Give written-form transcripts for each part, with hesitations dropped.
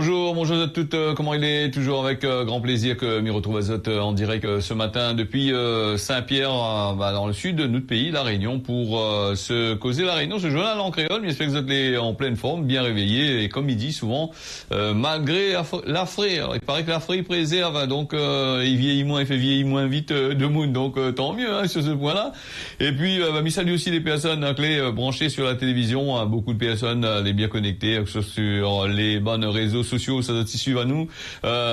bonjour à toutes. Comment il est? Toujours avec grand plaisir que m'y retrouve Azot en direct ce matin depuis Saint-Pierre, dans le sud de notre pays, la Réunion, pour se causer la Réunion. Ce journal en créole, mais j'espère que vous êtes en pleine forme, bien réveillés, et comme il dit souvent, malgré la fraie. Alors, il paraît que la fraie préserve, donc il vieillit moins, il fait vieillir moins vite de monde, donc tant mieux sur ce point-là. Et puis, il salue aussi les personnes clés branchées sur la télévision, beaucoup de personnes les bien connectées, que ce soit sur les bonnes réseaux sociaux, ça doit s'y suivre à nous,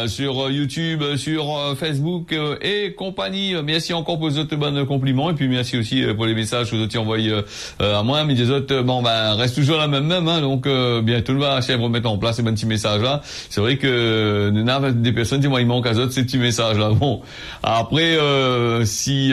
sur YouTube, sur Facebook et compagnie. Merci encore pour les autres bonnes compliments, et puis merci aussi pour les messages que vous avez envoyés à moi, mais des autres, reste toujours la même, donc bientôt on va essayer de remettre en place ces petits messages là. C'est vrai que il y a des personnes qui il manque à autres ces petits messages là. Bon, après si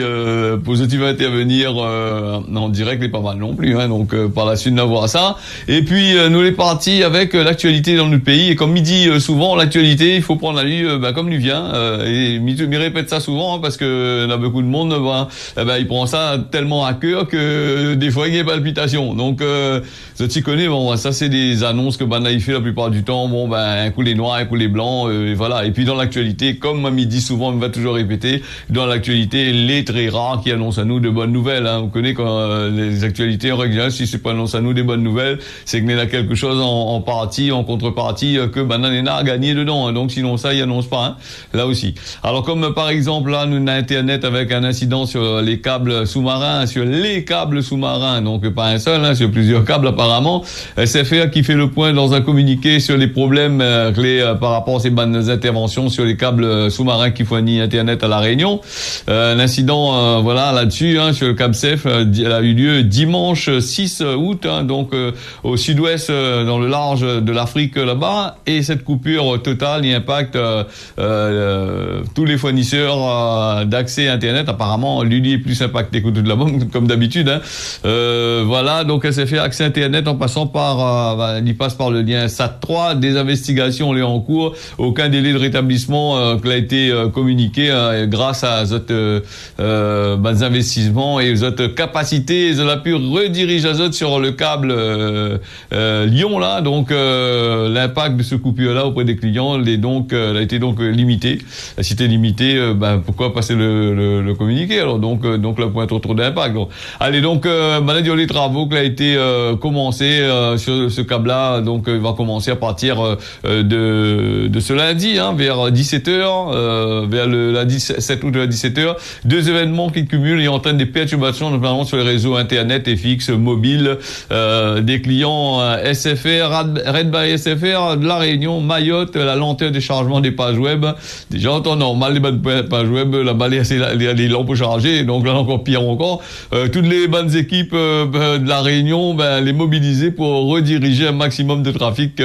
positif va intervenir en direct, n'est pas mal non plus, donc par la suite d'avoir ça. Et puis nous les partis avec l'actualité dans notre pays, et comme il dit souvent, l'actualité il faut prendre la lui comme lui vient, et il répète ça souvent, parce que là beaucoup de monde il prend ça tellement à cœur que des fois il y a des palpitations. Donc ça t'y connais, ça c'est des annonces que il fait la plupart du temps, un coup les noirs, un coup les blancs, et voilà. Et puis dans l'actualité, comme il dit souvent, il va toujours répéter, dans l'actualité, il est très rare qui annonce à nous de bonnes nouvelles, Vous connaissez quand les actualités en règle, si c'est pas annonce à nous des bonnes nouvelles, c'est qu'il y a quelque chose en partie, en contrepartie, que il a gagné dedans, donc sinon ça il annonce pas, là aussi. Alors comme par exemple là, nous avons Internet avec un incident sur les câbles sous-marins, donc pas un seul, sur plusieurs câbles apparemment. SFR qui fait le point dans un communiqué sur les problèmes clés par rapport à ces bonnes interventions sur les câbles sous-marins qui fournissent Internet à la Réunion. L'incident là-dessus, sur le câble CEF, a eu lieu dimanche 6 août, donc au sud-ouest, dans le large de l'Afrique là-bas, et cette coupure totale y impacte tous les fournisseurs d'accès Internet. Apparemment, Luli est plus impacté que toute la bombe, comme d'habitude. Donc elle s'est fait accès Internet en passant par, il passe par le lien SAT3. Des investigations les en cours. Aucun délai de rétablissement qui a été communiqué grâce à ces investissements et aux autres capacités. Ils ont pu rediriger les autres sur le câble Lyon là. Donc l'impact de ce coupure là auprès des clients a été donc limité. Si c'était limité, pourquoi passer le communiqué alors, donc là point trop d'impact. Donc les travaux qui a été commencé sur ce câble là, donc il va commencer à partir de ce lundi, vers 17h, vers le lundi 7 août à 17h. Deux événements qui cumulent et entraînent des perturbations notamment sur les réseaux internet et fixes, mobiles, des clients SFR, Red by SFR de la Réunion, Mayotte, la lenteur des chargements des pages web. Déjà en temps normal, les pages web, là-bas les lampes chargées, donc là encore pire encore. Toutes les bonnes équipes de la Réunion, les mobiliser pour rediriger un maximum de trafic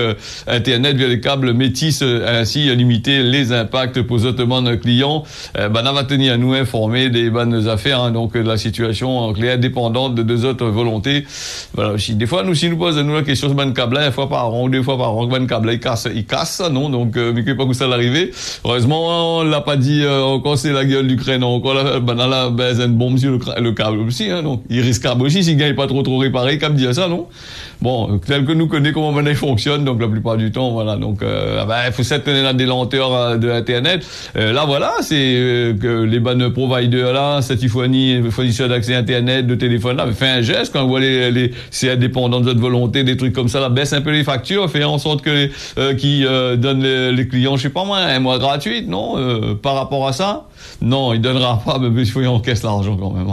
Internet via les câbles métis, ainsi limiter les impacts pour nos clients. On va tenir à nous informer des bonnes affaires, donc de la situation clé indépendante de deux autres volontés. Voilà aussi. Des fois, si nous posons la question sur ce câble là, une fois par an, deux fois par an, le câble là, il casse, non? Donc, mais que pas où ça l'arriver. Heureusement, on l'a pas dit encore, c'est la gueule d'Ukraine, encore là, une bombe sur le câble aussi, donc il risque aussi s'il gagne pas trop réparé, comme dire ça, non? Bon, tel que nous connaissons comment maintenant il fonctionne, donc la plupart du temps, voilà. Donc, il faut s'atteindre des lenteurs de Internet. Là, voilà, c'est que les bonnes providers là, fournisseurs d'accès Internet, de téléphone là, fait un geste quand on voit c'est indépendant de votre volonté, des trucs comme ça, là, baisse un peu les factures, fait en sorte que qui donnent les clients, je sais pas moi, un mois gratuit, non, par rapport à ça. Non, il donnera pas, mais il faut y encaisser l'argent quand même.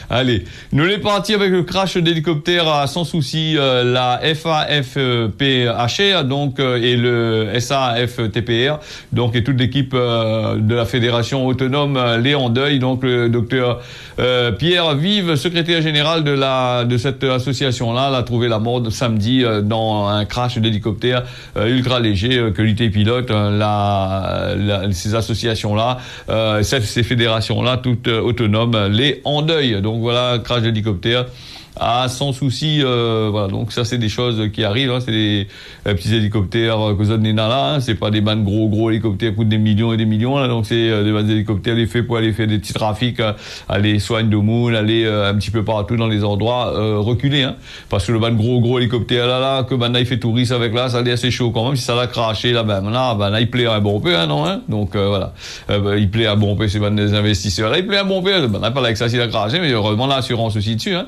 Allez, nous les partis avec le crash d'hélicoptère sans souci, la FAFPHR, donc, et le SAFTPR, donc, et toute l'équipe de la fédération autonome, les en deuil, donc le docteur Pierre Vive, secrétaire général de cette association-là, a trouvé la mort samedi dans un crash d'hélicoptère ultra léger que l'UT pilote, ces associations-là, ces fédérations-là, toutes autonomes, les en deuil. Donc voilà, crash d'hélicoptère sans souci. Voilà, donc ça c'est des choses qui arrivent. Hein, c'est des petits hélicoptères que ça donne là. Hein, c'est pas des bandes gros hélicoptères qui coûtent des millions et des millions. Là, donc c'est des bandes hélicoptères les faits pour aller faire des petits trafics, aller soigner de moule, aller un petit peu partout dans les endroits reculés. Hein, parce que le bande gros hélicoptère là que maintenant il fait touriste avec là, ça a assez chaud quand même. Si ça l'a craché là, là il plaît un bon peu, hein, non, hein. Donc voilà, il plaît un bon peu, c'est des investisseurs. Là il plaît un bon peu. Pas avec ça s'il a craché, mais heureusement l'assurance aussi dessus. Hein.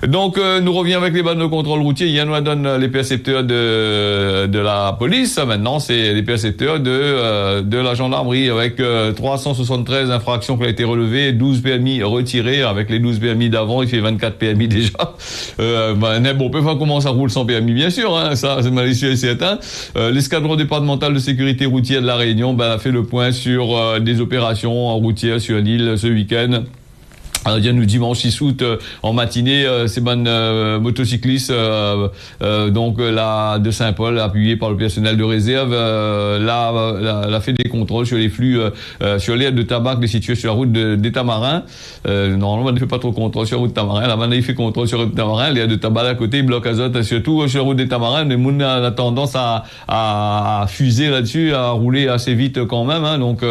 Donc nous reviens avec les bandes de contrôle routier. Il nous donne les percepteurs de la police. Maintenant c'est les percepteurs de la gendarmerie avec 373 infractions qui ont été relevées, 12 permis retirés. Avec les 12 permis d'avant, il fait 24 permis déjà. Bon, peu comment ça roule sans permis, bien sûr. Hein, ça c'est malicieux et certain. L'escadron départemental de sécurité routière de la Réunion a fait le point sur des opérations routières sur l'île ce week-end. Alors, nous dimanche 6 août en matinée, ces bonnes motocyclistes donc là de Saint-Paul, appuyés par le personnel de réserve, l'a fait des contrôles sur les flux sur l'aire de tabac qui est située sur la route des Tamarins. Normalement, on ne fait pas trop contrôle sur la route des Tamarins. Là, maintenant, il fait contrôle sur la route des Tamarins. L'aire de tabac à côté, il bloque azote, surtout sur la route des Tamarins. Les gens ont tendance à fuser là-dessus, à rouler assez vite quand même. Hein, donc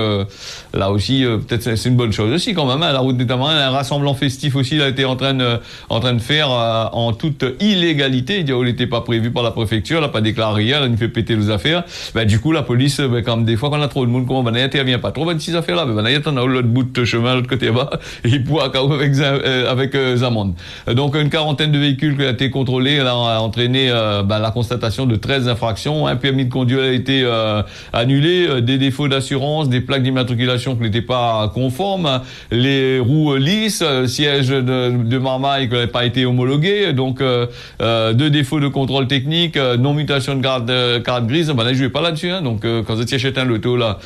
là aussi, peut-être c'est une bonne chose aussi quand même. Hein, la route des Tamarins, rassemblement festif aussi, il a été en train de faire en toute illégalité. Il n'était pas prévu par la préfecture, il n'a pas déclaré rien, il nous fait péter les affaires. Du coup, la police, comme des fois quand on a trop de monde, comment on n'intervient pas trop dans ces affaires-là. Il y a l'autre bout de chemin, l'autre côté bas, et il pourra avec amendes. Donc, une quarantaine de véhicules qui ont été contrôlés, a entraîné la constatation de 13 infractions. Un permis de conduire a été annulé, des défauts d'assurance, des plaques d'immatriculation qui n'étaient pas conformes, les roues lisses, siège de marmaille qui n'avait pas été homologué, donc 2 défauts de contrôle technique, non mutation de carte grise. Là je vais pas là-dessus, hein, donc quand tu achètes un loto là,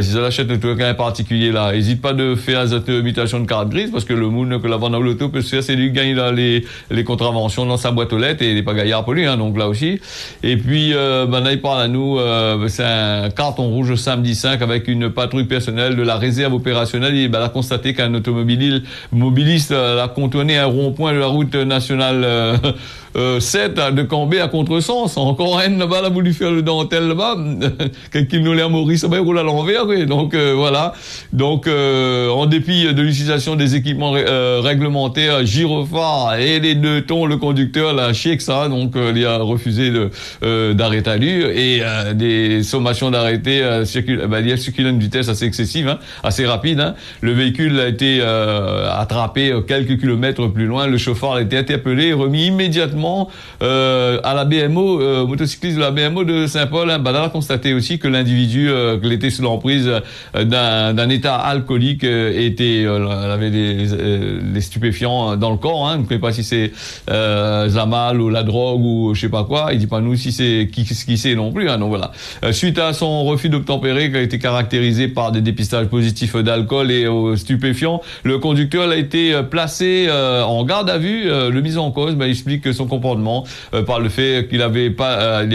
si ça achète un loto avec un particulier là, hésite pas de faire cette mutation de carte grise, parce que le monde que la vente au loto peut se faire, c'est lui qui gagne là, les contraventions dans sa boîte aux lettres, et il n'est pas gaillard pour lui, hein, donc là aussi. Et puis là il parle à nous, c'est un carton rouge samedi 5 avec une patrouille personnelle de la réserve opérationnelle. Il a constaté qu'un mobiliste a contourné un rond-point de la route nationale 7 de Cambé à contresens. Encore un là-bas, a voulu faire le dentelle là-bas. Quelqu'un nous l'a Maurice, il roule à l'envers. Oui. Donc voilà. Donc en dépit de l'utilisation des équipements réglementaires, gyrophare et les 2 tons, le conducteur l'a chié que ça. Donc il a refusé d'arrêter à lui, et des sommations d'arrêter il a circulé à une vitesse assez excessive, hein, assez rapide. Hein. Le véhicule a été attrapé quelques kilomètres plus loin. Le chauffeur a été interpellé et remis immédiatement à la BMO, motocycliste de la BMO de Saint-Paul. Hein, a constaté aussi que l'individu qu'il était sous l'emprise d'un état alcoolique, avait des stupéfiants dans le corps. Hein. On ne sait pas si c'est Zamal ou la drogue ou je sais pas quoi. Il dit pas nous si c'est qui c'est non plus. Hein. Donc voilà. Suite à son refus d'obtempérer qui a été caractérisé par des dépistages positifs d'alcool et aux stupéfiants, le conducteur a été placé en garde à vue. Le mis en cause explique que son comportement par le fait qu'il avait pas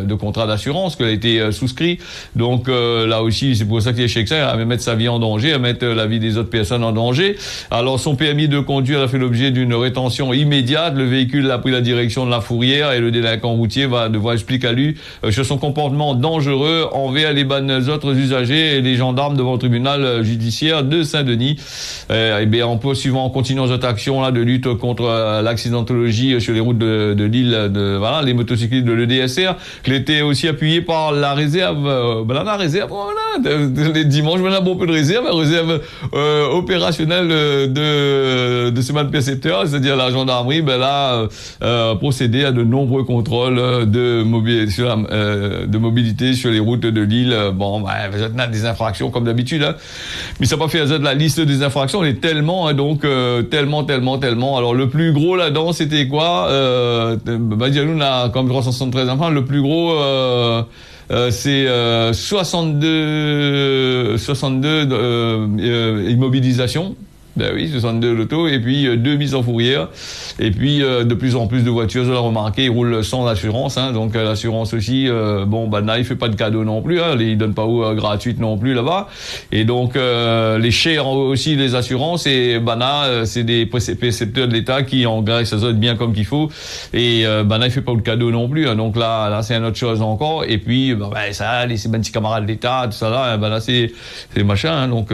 de contrat d'assurance qu'il a été souscrit. Donc là aussi c'est pour ça qu'il est chez ça, à mettre sa vie en danger, à mettre la vie des autres personnes en danger. Alors son permis de conduire a fait l'objet d'une rétention immédiate. Le véhicule a pris la direction de la Fourrière et le délinquant routier va devoir expliquer à lui sur son comportement dangereux envers les bonnes autres usagers, et les gendarmes devant le tribunal judiciaire de Saint-Denis. Et bien en poursuivant, en continuant cette action là de lutte contre l'accidentologie sur les routes de l'île, voilà, les motocyclistes de l'EDSR, qui étaient aussi appuyés par la réserve, la réserve, voilà, les dimanches, un bon peu de réserve opérationnelle de ce mal percepteur, c'est-à-dire la gendarmerie, procédé à de nombreux contrôles de mobilité sur les routes de l'île. Bon, vous avez des infractions comme d'habitude, hein. Mais ça n'a pas fait la liste des infractions, elle est tellement, hein, donc tellement. Alors le plus gros là-dedans, c'était quoi? Nous a comme 373 enfants. Le plus gros, c'est 62 immobilisations. Ben oui, 62 l'auto, et puis 2 mises en fourrière, et puis de plus en plus de voitures, je l'ai remarqué, ils roulent sans assurance, hein, donc l'assurance aussi, bon, ben là, il fait pas de cadeau non plus, hein, il donne pas gratuite non plus là-bas, et donc les chers aussi les assurances, et ben là, c'est des précepteurs de l'État qui engraissent ça bien comme qu'il faut, et ben là, il fait pas de cadeau non plus, hein, donc là, c'est une autre chose encore, et puis ben ça, les petits camarades de l'État, tout ça là, ben là, c'est machin, hein, donc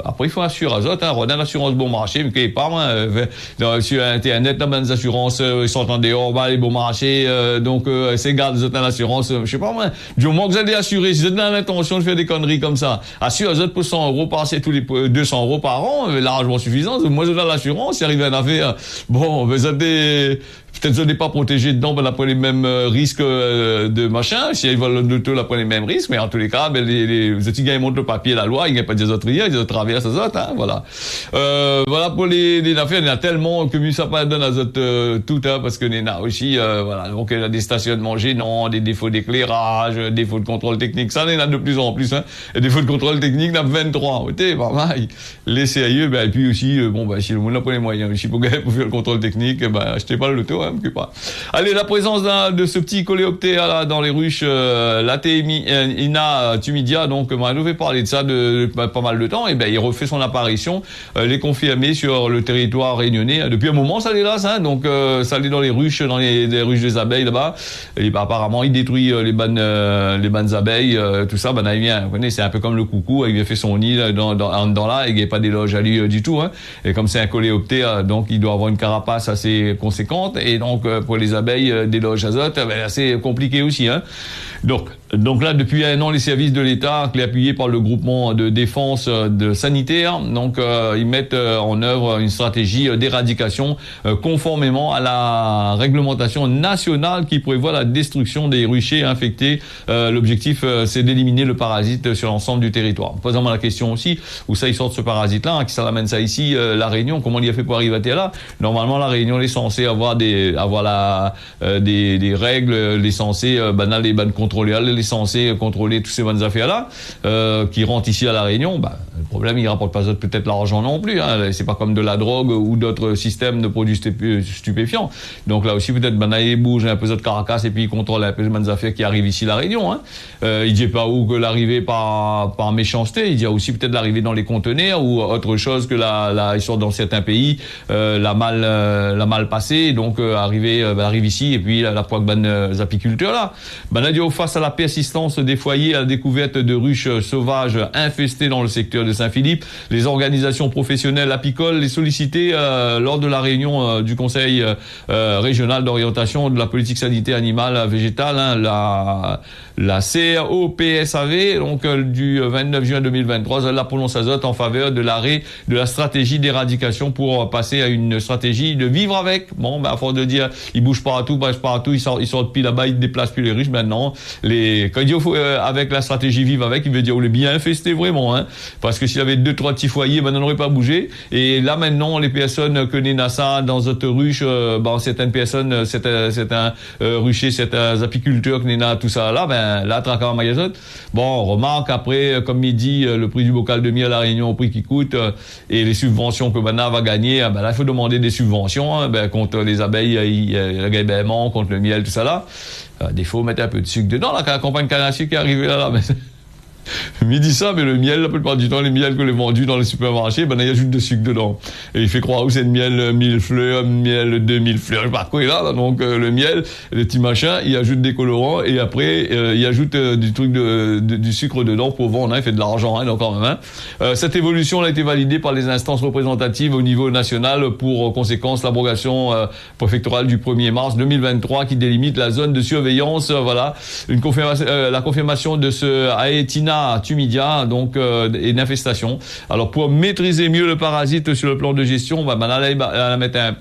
après il faut assurer Azot, hein, Rodan assurance bon marché, mais qui pas moi, sur internet, dans les assurances, ils sont en dehors, bah, les bon marché, donc c'est garde Azot dans l'assurance, je sais pas moi, du moment que vous allez assurer, si vous êtes dans l'intention de faire des conneries comme ça, assurez Azot pour 100 euros, passer tous les 200 euros par an, largement suffisant, moi je dans l'assurance, il arrive à une affaire, bon, vous êtes des peut-être que vous n'êtes pas protégé dedans, ben, après les mêmes risques de machin. Si ils volent l'auto, après les mêmes risques. Mais en tous les cas, ben, les étudiants, ils montrent le papier, la loi, il n'y a pas des autres rien, ils ont traversé ça, hein, voilà. Voilà pour les affaires, il y en a tellement que ça pas donne à tout, hein, parce que il y en a aussi, voilà. Donc, il y a des stationnements gênants, des défauts d'éclairage, défauts de contrôle technique. Ça, il y en a de plus en plus, hein. Et défauts de contrôle technique, il y en a 23. Vous voyez, les sérieux, ben, et puis aussi, bon, ben, si le monde n'a pas les moyens, aussi pour faire le contrôle technique, ben, achetez pas l'auto, hein. Pas. Allez, la présence de ce petit coléoptère là dans les ruches, Latéina tumidia, donc on avait parlé de ça de pas mal de temps, et ben il refait son apparition, les confirmé sur le territoire réunionnais depuis un moment, ça l'est là, ça, donc ça l'est dans les ruches, les ruches des abeilles là-bas, et ben apparemment il détruit les bonnes abeilles, tout ça, ben il vient, vous connaissez, c'est un peu comme le coucou, il vient fait son nid dans là, et il n'y a pas d'éloge à lui du tout, hein, et comme c'est un coléoptère, donc il doit avoir une carapace assez conséquente, et donc pour les abeilles des loges azote, ben, assez compliqué aussi, hein. Donc là, depuis un an, les services de l'État, appuyés par le groupement de défense sanitaire, donc ils mettent en œuvre une stratégie d'éradication conformément à la réglementation nationale qui prévoit la destruction des ruchers infectés. L'objectif, c'est d'éliminer le parasite sur l'ensemble du territoire. Posons-moi la question aussi, où ça il sort de ce parasite-là, hein, qui ça ramène ça ici, la Réunion, comment il a fait pour arriver à là? Normalement, la Réunion est censée avoir des règles, les censés banales et bannes contrôlées, les censés contrôler toutes ces bonnes affaires-là, qui rentrent ici à la Réunion. Bah, le problème, ils rapportent pas peut-être l'argent non plus, hein. C'est pas comme de la drogue ou d'autres systèmes de produits stupéfiants. Donc là aussi, peut-être, ils bougent un peu de caracas et puis ils contrôlent un peu les bonnes affaires qui arrivent ici à la Réunion, hein. Il dit pas où que l'arrivée par méchanceté, il dit aussi peut-être l'arrivée dans les conteneurs ou autre chose que ils sont dans certains pays, la mal passée, donc arrive ici et puis la poigne des apiculteurs là. Là, dit face à la persistance des foyers à la découverte de ruches sauvages infestées dans le secteur de Saint-Philippe, les organisations professionnelles apicoles les sollicitées lors de la réunion du Conseil régional d'orientation de la politique sanitaire animale végétale, hein, la CROPSAV, donc du 29 juin 2023, la prononce azote en faveur de l'arrêt de la stratégie d'éradication pour passer à une stratégie de vivre avec. Bon, à force de dire, ils bougent partout, ils sortent plus là-bas, ils déplacent plus les riches. Maintenant, quand il dit avec la stratégie vivre avec, il veut dire on est bien infesté vraiment, hein, parce que s'il y avait 2-3 petits foyers, on n'aurait pas bougé. Et là maintenant, les personnes que Nénassa dans d'autres ruches, certaines personnes, certains ruchers, certains apiculteurs que Néna, tout ça là, traquant magasin. Bon, on remarque après, comme il dit, le prix du bocal de miel à la Réunion, au prix qui coûte, et les subventions que Bana va gagner, là, il faut demander des subventions, hein, contre les abeilles, le gabaiement, contre le miel, tout ça là. Des fois, mettre un peu de sucre dedans, là, quand la campagne canne à sucre est arrivée là, mais il dit ça, mais le miel, la plupart du temps, les miels que les vendus dans les supermarchés, il ajoute de sucre dedans. Et il fait croire que c'est de miel 1000 fleurs, miel 2000 fleurs, je sais pas quoi, là. Donc, le miel, les petits machins, il ajoute des colorants, et après, il ajoute du sucre dedans pour vendre, hein, il fait de l'argent, hein, donc quand même, hein. Cette évolution a été validée par les instances représentatives au niveau national pour conséquence l'abrogation préfectorale du 1er mars 2023 qui délimite la zone de surveillance, voilà. La confirmation de ce Aetina tumidia, donc et d'infestation. Alors pour maîtriser mieux le parasite sur le plan de gestion, on va mettre un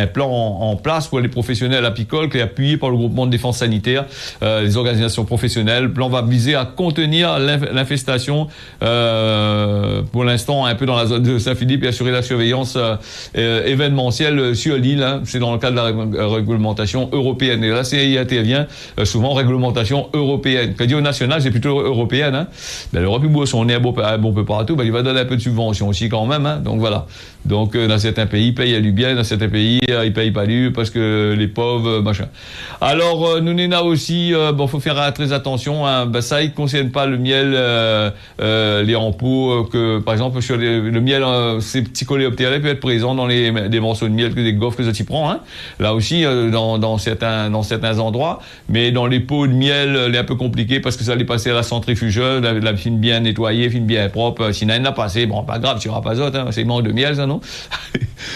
plan en place pour les professionnels apicoles qui est appuyé par le groupement de défense sanitaire, les organisations professionnelles. Le plan va viser à contenir l'infestation pour l'instant un peu dans la zone de Saint-Philippe et assurer la surveillance événementielle sur l'île, hein. C'est dans le cadre de la réglementation européenne. Et là, il intervient souvent réglementation européenne. Quand dit au national, c'est plutôt européenne, hein. Ben, l'Europe, on est un bon peu partout, ben, il va donner un peu de subvention aussi quand même, hein. Donc voilà. Donc dans certains pays, ils payent à lui bien, dans certains pays, ils payent pas lui parce que les pauvres, machin. Alors nous n'en a aussi, bon, faut faire très attention, hein. Ben, ça, il ne concerne pas le miel, les en-pot, que par exemple sur le miel, ces petits coléoptères peut être présent dans des morceaux de miel, que des gaufres que ça t'y prend, hein. Là aussi, dans certains endroits, mais dans les pots de miel, elle est un peu compliqué parce que ça allait passer à la centrifugeuse, la fine bien nettoyée, fine bien propre. Sinon, elle n'a pas passé, bon, pas grave, tu n'auras pas d'autre, hein, c'est manque de miel, ça, non?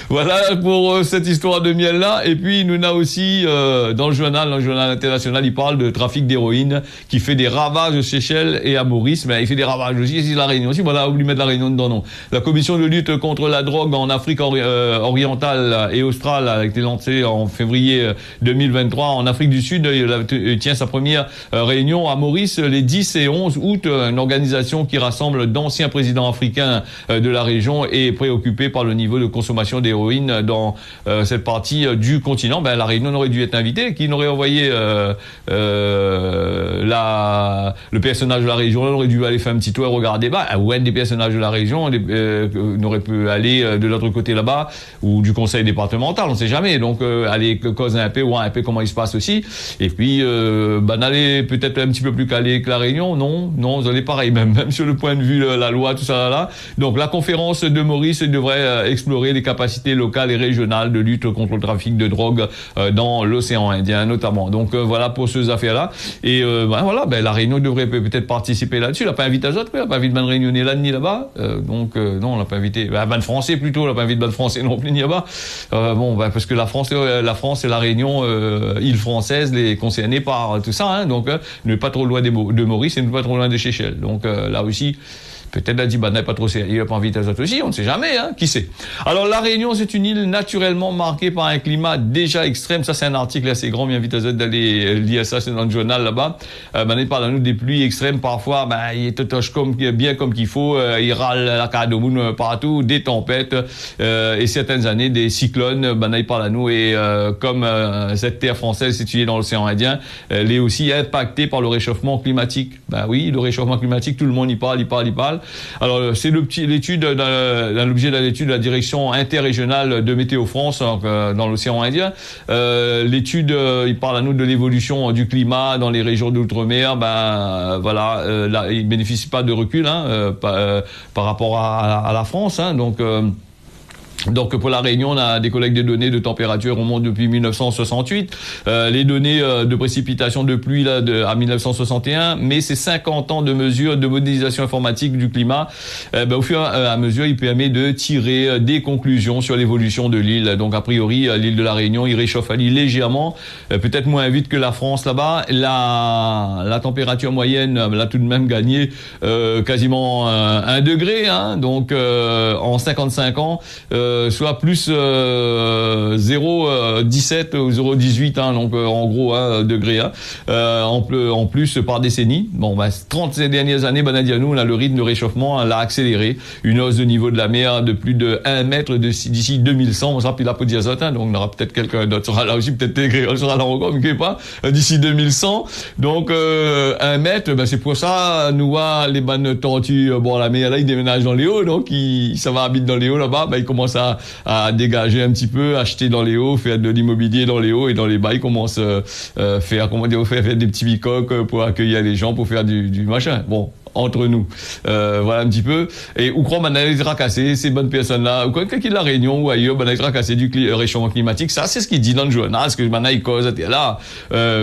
Voilà pour cette histoire de miel-là. Et puis, nous a aussi, dans le journal international, il parle de trafic d'héroïne qui fait des ravages aux Seychelles et à Maurice, mais il fait des ravages aussi ici, la Réunion aussi. Voilà, oublie mettre la Réunion dedans, non. La commission de lutte contre la drogue en Afrique orientale et australe a été lancée en février 2023. En Afrique du Sud, il tient sa première réunion à Maurice les 10 et 11 août. Une organisation qui rassemble d'anciens présidents africains de la région est préoccupée par le niveau de consommation d'héroïne dans cette partie du continent. Ben, la Réunion aurait dû être invitée, qui n'aurait envoyé le personnage de la région, on aurait dû aller faire un petit tour et regarder où est des personnages de la région, on aurait pu aller de l'autre côté là-bas, ou du conseil départemental, on ne sait jamais, donc aller causer un peu, voir un peu comment il se passe aussi, et puis d'aller peut-être un petit peu plus calé que la Réunion, non, vous allez pareil, même sur le point de vue la loi, tout ça là. Donc la conférence de Maurice devrait explorer les capacités locales et régionales de lutte contre le trafic de drogue dans l'océan Indien notamment. Donc voilà pour ces affaires-là. Et voilà, la Réunion devrait peut-être participer là-dessus. On l'a pas invité aux autres, on l'a pas invité de Réunionnais là ni là-bas. Donc non, on l'a pas invité. De Français plutôt, on l'a pas invité de Français non plus ni là-bas. Parce que la France et la Réunion, île française, les concernés par tout ça. Hein, donc ne pas trop loin de Maurice et ne pas trop loin des Seychelles. Donc là aussi. Peut-être la dit, n'est pas trop sérieux, il n'a pas envie de aussi, on ne sait jamais, hein, qui sait. Alors, la Réunion, c'est une île naturellement marquée par un climat déjà extrême. Ça, c'est un article assez grand, mais invite d'aller lire ça, c'est dans le journal là-bas. Il parle à nous des pluies extrêmes, parfois, il est totoche bien comme qu'il faut, il râle la Cadomoun partout, des tempêtes, et certaines années, des cyclones, il parle à nous, et comme cette terre française située dans l'océan Indien, elle est aussi impactée par le réchauffement climatique. Oui, le réchauffement climatique, tout le monde y parle. Alors, c'est l'objet de l'étude de la direction interrégionale de Météo France dans l'océan Indien. L'étude, il parle à nous de l'évolution du climat dans les régions d'outre-mer. Là, il bénéficie pas de recul par rapport à la France. Hein, donc pour la Réunion, on a des collectes de données de température remontent depuis 1968. Les données de précipitation de pluie à 1961, mais c'est 50 ans de mesures de modélisation informatique du climat. Au fur et à mesure, il permet de tirer des conclusions sur l'évolution de l'île. Donc a priori, l'île de la Réunion, il réchauffe à l'île légèrement, peut-être moins vite que la France là-bas. La température moyenne, l'a tout de même gagné quasiment 1 degré. Hein, donc en 55 ans. Soit plus 0,17 ou 0,18, hein, donc en gros degrés, hein, en plus par décennie. 30 ces dernières années, Banadianou, on a le rythme de réchauffement l'a accéléré, une hausse de niveau de la mer de plus de 1 mètre d'ici 2100. On sera plus là pour diazote, hein, donc on aura peut-être quelqu'un d'autre sera là aussi, peut-être on sera là encore, mais pas d'ici 2100. Donc 1 mètre, c'est pour ça nous voir les bonnes tortues. La mer là, ils déménagent dans les hauts, donc ça va habiter dans les hauts là-bas. Ils commencent à dégager un petit peu, acheter dans les hauts, faire de l'immobilier dans les hauts, et dans les bas, ils commencent faire des petits bicoques pour accueillir les gens, pour faire du machin. Entre nous. Voilà un petit peu. Et où croit les tracasser, ces bonnes personnes-là, ou quelqu'un qui est de la Réunion ou ailleurs, les tracasser du réchauffement climatique. Ça, c'est ce qu'il dit dans le journal, ce que il cause là,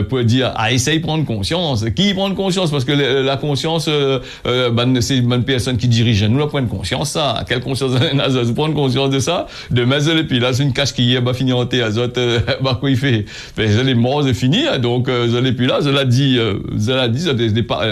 pour dire, essaye de prendre conscience. Qui prend conscience? Parce que la conscience, c'est une bonne personne qui dirige. Nous, la prendre conscience, ça. Quelle conscience? Vous prendre conscience de ça? De mettre et puis là, c'est une cache qui est, fini en thé, azote, quoi il fait? Les morts, c'est fini, donc, plus là, cela dit,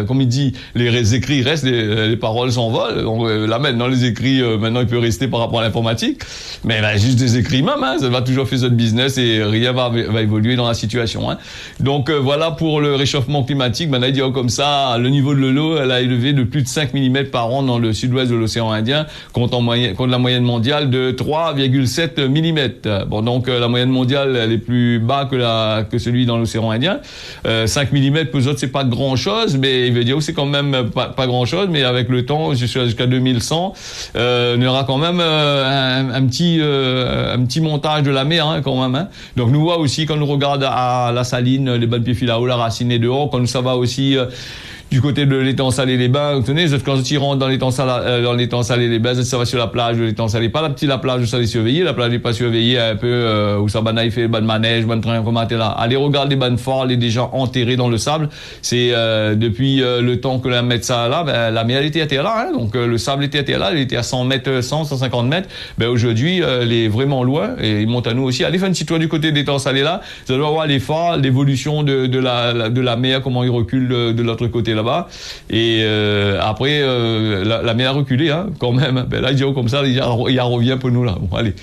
comme il dit, les écrits restent, les paroles s'envolent. Donc là maintenant les écrits, maintenant il peut rester par rapport à l'informatique, mais là juste des écrits même, hein, ça va toujours faire notre business et rien va évoluer dans la situation. Hein. Donc voilà pour le réchauffement climatique. Ben là, il dit comme ça, le niveau de l'eau, elle a élevé de plus de 5 mm par an dans le sud-ouest de l'océan Indien, contre la moyenne mondiale de 3,7 mm. Bon, donc la moyenne mondiale, elle est plus bas que celui dans l'océan Indien. 5 mm pour eux autres, c'est pas grand chose, mais il veut dire que c'est quand même pas grand chose, mais avec le temps, jusqu'à 2100, il y aura quand même un petit montage de la mer, hein, quand même. Hein. Donc nous voit aussi quand nous regarde à la saline, les bonnes pieds là-haut, la racine est dehors, quand ça va aussi du côté de l'étang salé les bains, vous tenez, quand tu rentres dans l'étang salé les bains, ça va sur la plage de l'étang salé, pas la plage où ça est surveillé, la plage n'est pas surveillée un peu où ça il fait ban manège, ban train comme là. Allez regarder ban fort, elle est déjà enterrée dans le sable. C'est depuis le temps que la mettre ça là, ben, la mer était à terre là, hein, donc le sable était à terre là, il était à 100 mètres, 150 mètres. Ben aujourd'hui, elle est vraiment loin et il monte à nous aussi. Allez faire un petit tour du côté de l'étang salé là, vous allez voir les phares, l'évolution de la mer, comment il recule de l'autre côté là-bas. Et après, la mer a reculé, hein, quand même. Ben là, il dit comme ça, il revient pour nous là. Bon, allez.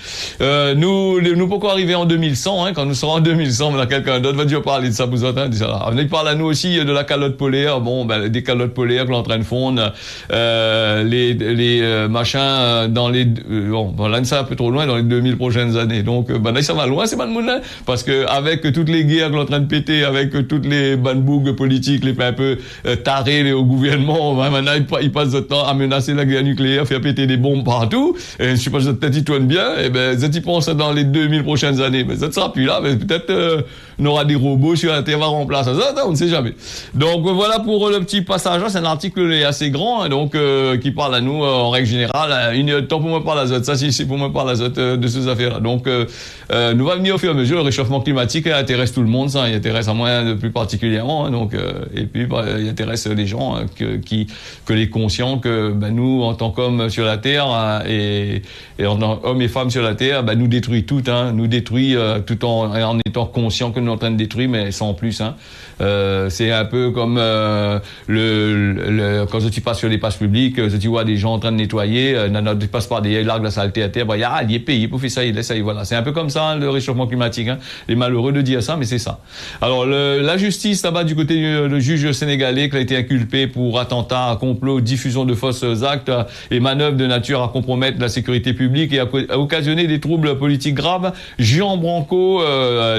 Nous pourquoi arriver en 2100, hein, quand nous serons en 2100, là, quelqu'un d'autre va dire parler de ça, vous autres, hein, il parle à nous aussi de la calotte polaire. Bon, ben, des calottes polaires qu'on est en train de fondre, les machins dans les, bon, là, ça un peu trop loin dans les 2000 prochaines années. Donc, ben, là, ça va loin, c'est pas de monde, hein, parce que avec toutes les guerres qu'on est en train de péter, avec toutes les banbougs politiques, les un peu tarés au gouvernement, maintenant ils passent le temps à menacer la guerre nucléaire, faire péter des bombes partout, et je sais pas si peut-être ils tournent bien, et ben ça ils pensent dans les 2000 prochaines années, mais ça ne sera plus là, mais peut-être on aura des robots sur la Terre va remplacer ça, on ne sait jamais. Donc voilà pour le petit passage, c'est un article assez grand, hein, donc qui parle à nous en règle générale, une heure de temps pour moi par l'azote, ça c'est pour moi par l'azote de ces affaires-là. Donc nous va venir au fur et à mesure, le réchauffement climatique intéresse tout le monde, ça, il intéresse à moi de plus particulièrement, hein, donc et puis il intéresse les gens que les conscients que ben, nous en tant qu'hommes sur la terre et en tant qu'hommes et femmes sur la terre ben, nous détruit tout, hein, nous détruit tout en étant conscients que nous sommes en train de détruire, mais sans plus, hein. C'est un peu comme quand tu passes sur les passes publiques, tu vois des gens en train de nettoyer, tu passes par des largues de la saleté à terre, ben, il est payé pour faire ça, il laisse ça, voilà. C'est un peu comme ça, hein, le réchauffement climatique, hein. Les malheureux de dire ça, mais c'est ça. Alors la justice là-bas du côté du juge sénégalais qui a été inculpé pour attentat, complot, diffusion de fausses actes et manœuvres de nature à compromettre la sécurité publique et à occasionner des troubles politiques graves. Jean Branco,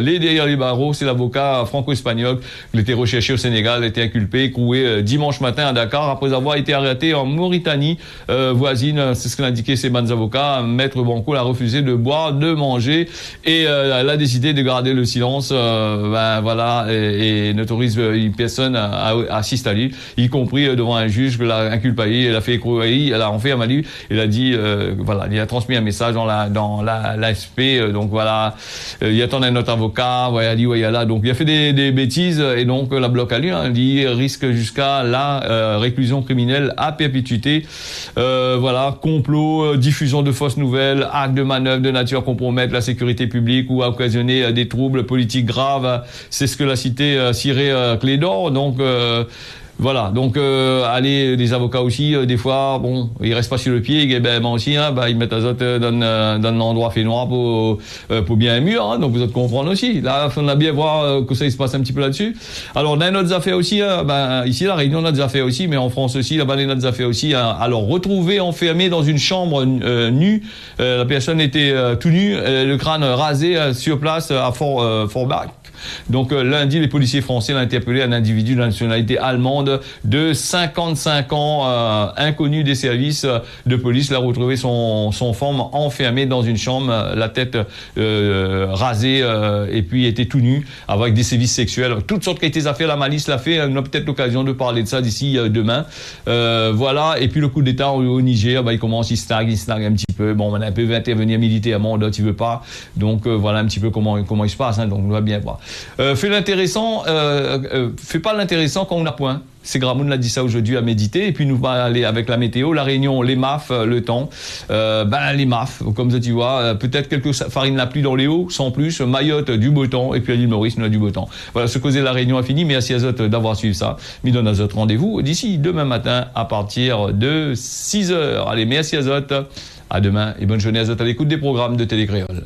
derrière les barreaux, c'est l'avocat franco-espagnol. Il était recherché au Sénégal, a été inculpé, écroué dimanche matin à Dakar après avoir été arrêté en Mauritanie voisine. C'est ce qu'ont indiqué ses bons avocats. Maître Branco a refusé de boire, de manger et elle a décidé de garder le silence. Ben voilà, et n'autorise une personne à assister à lui, y compris devant un juge que l'a inculpé. Elle a fait écrouer, elle a enfermé à lui. Elle a dit, voilà, il a transmis un message dans l'AFP. Donc voilà, il attendait notre avocat. Voilà, il dit, ouais, là. Donc il a fait des bêtises et donc la bloque à lui. Hein, il risque jusqu'à la réclusion criminelle à perpétuité. Voilà, complot, diffusion de fausses nouvelles, acte de manœuvre de nature à compromettre la sécurité publique ou à occasionner des troubles politiques graves. C'est ce que l'a cité Cyré Clédor. Donc voilà, donc allez, les avocats aussi, des fois, bon, ils restent pas sur le pied, et ben moi aussi, hein, ben ils mettent les autres dans un endroit fait noir pour bien un mur, hein, donc vous autres comprendre aussi. Là, on a bien voir que ça il se passe un petit peu là-dessus. Alors, dans notre affaire aussi, ben ici la Réunion on a des affaires aussi, mais en France aussi, là-bas on a des affaires aussi. Hein. Alors retrouvé enfermé dans une chambre nue, la personne était tout nue, le crâne rasé sur place à Forbach. Donc lundi, les policiers français l'ont interpellé un individu de nationalité allemande de 55 ans, inconnu des services de police. L'a retrouvé son forme enfermé dans une chambre, la tête rasée et puis était tout nu avec des sévices sexuels. Toutes sortes qui étaient affaires, la malice l'a fait. On a peut-être l'occasion de parler de ça d'ici demain. Voilà. Et puis le coup d'État au Niger, il commence, il stagne un petit peu. Bon, on a un peu intervenir militairement, d'autres il veut pas. Donc voilà un petit peu comment il se passe. Hein, donc on va bien voir. Fais l'intéressant, fais pas l'intéressant quand on n'a point. C'est Gramoun l'a dit ça aujourd'hui à méditer. Et puis nous va aller avec la météo, la Réunion, les MAF, le temps. Les MAF, comme ça tu vois, peut-être quelques farines la pluie dans les hauts, sans plus. Mayotte, du beau temps. Et puis à l'île Maurice, on a du beau temps. Voilà, ce causer la Réunion a fini. Merci à Zot d'avoir suivi ça. Midon Azot, rendez-vous d'ici demain matin à partir de 6h. Allez, merci à Zot. À demain et bonne journée à Zot à l'écoute des programmes de Télé Créole.